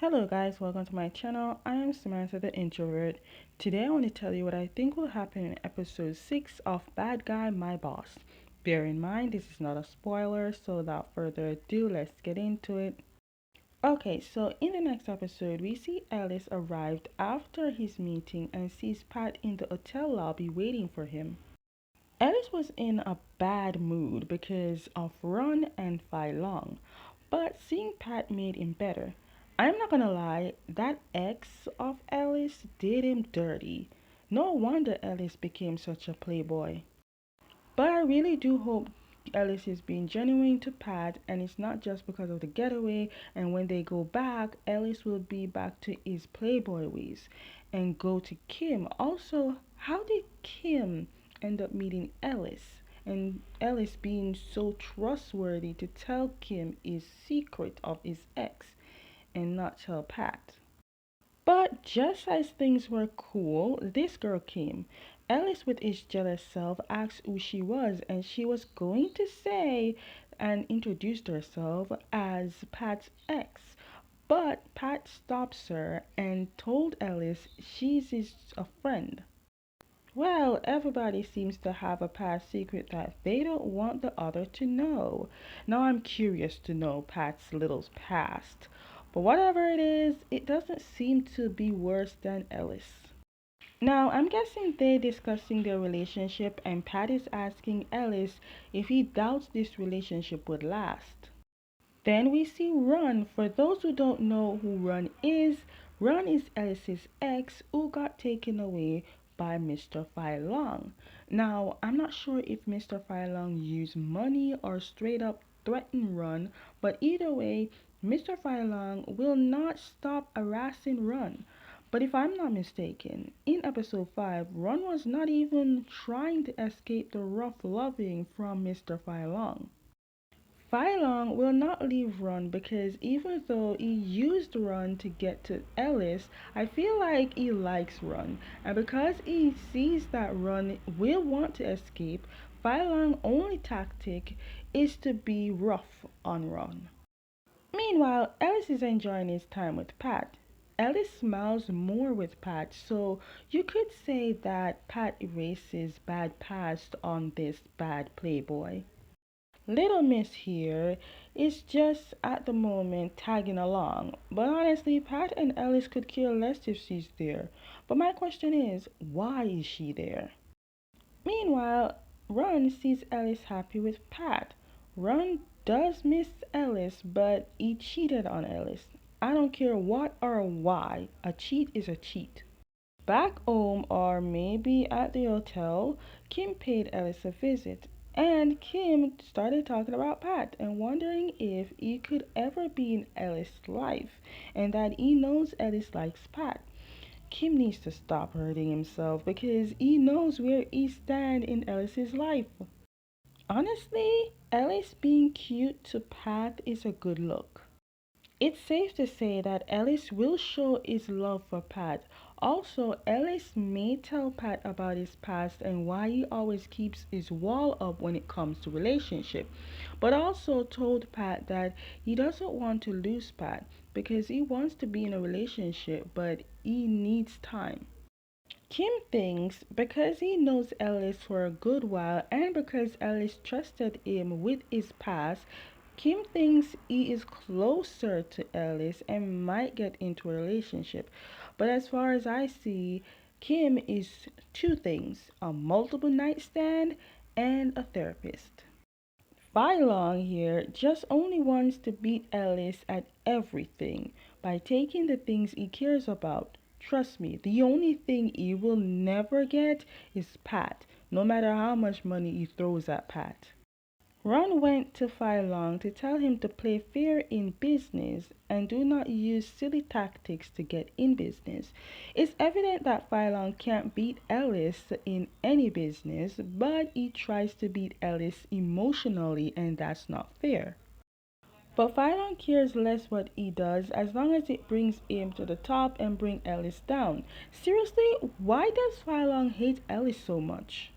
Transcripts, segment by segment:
Hello guys, welcome to my channel. I am Samantha the Introvert. Today I want to tell you what I think will happen in episode 6 of Bad Guy My Boss. Bear in mind this is not a spoiler, so without further ado, let's get into it. Okay, so in the next episode, we see Ellis arrived after his meeting and sees Pat in the hotel lobby waiting for him. Ellis was in a bad mood because of Ron and Fai Long, but seeing Pat made him better. I'm not gonna lie, that ex of Ellis did him dirty. No wonder Ellis became such a playboy. But I really do hope Ellis is being genuine to Pat and it's not just because of the getaway, and when they go back, Ellis will be back to his playboy ways and go to Kim. Also, how did Kim end up meeting Ellis? And Ellis being so trustworthy to tell Kim his secret of his ex and not tell Pat. But just as things were cool, this girl came. Alice, with his jealous self, asked who she was, and she was going to say and introduced herself as Pat's ex. But Pat stops her and told Alice a friend. Well, everybody seems to have a past secret that they don't want the other to know. Now I'm curious to know Pat's little past. But whatever it is, it doesn't seem to be worse than Ellis. Now I'm guessing they're discussing their relationship and Pat is asking Ellis if he doubts this relationship would last. Then we see Ron. For those who don't know who Ron is Alice's ex who got taken away by Mr. Long. Now, I'm not sure if Mr. Long used money or straight up threatened Ron, but either way, Mr. Long will not stop harassing Ron. But if I'm not mistaken, in episode 5, Ron was not even trying to escape the rough loving from Mr. Long. Phylon will not leave Ron because even though he used Ron to get to Ellis, I feel like he likes Ron. And because he sees that Ron will want to escape, Phylon's only tactic is to be rough on Ron. Meanwhile, Ellis is enjoying his time with Pat. Ellis smiles more with Pat, so you could say that Pat erases bad past on this bad playboy. Little Miss here is just at the moment tagging along, but honestly, Pat and Ellis could care less if she's there. But my question is, why is she there? Meanwhile, Ron sees Ellis happy with Pat. Ron does miss Ellis, but he cheated on Ellis. I don't care what or why, a cheat is a cheat. Back home or maybe at the hotel, Kim paid Ellis a visit. And Kim started talking about Pat and wondering if he could ever be in Ellis' life and that he knows Ellis likes Pat. Kim needs to stop hurting himself because he knows where he stands in Ellis's life. Honestly, Ellis being cute to Pat is a good look. It's safe to say that Ellis will show his love for Pat. Also, Ellis may tell Pat about his past and why he always keeps his wall up when it comes to relationship. But also told Pat that he doesn't want to lose Pat because he wants to be in a relationship but he needs time. Kim thinks because he knows Ellis for a good while and because Ellis trusted him with his past, Kim thinks he is closer to Ellis and might get into a relationship. But as far as I see, Kim is two things, a multiple nightstand and a therapist. Long here just only wants to beat Ellis at everything by taking the things he cares about. Trust me, the only thing he will never get is Pat, no matter how much money he throws at Pat. Ron went to Long to tell him to play fair in business and do not use silly tactics to get in business. It's evident that Long can't beat Ellis in any business, but he tries to beat Ellis emotionally, and that's not fair. But Long cares less what he does as long as it brings him to the top and bring Ellis down. Seriously, why does Long hate Ellis so much?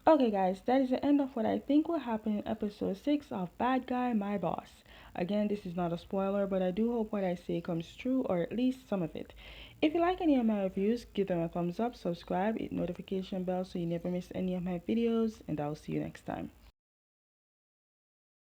Okay, guys, that is the end of what I think will happen in episode 6 of Bad Guy My Boss. Again, this is not a spoiler, but I do hope what I say comes true, or at least some of it. If you like any of my reviews, give them a thumbs up, subscribe, hit notification bell so you never miss any of my videos, and I'll see you next time.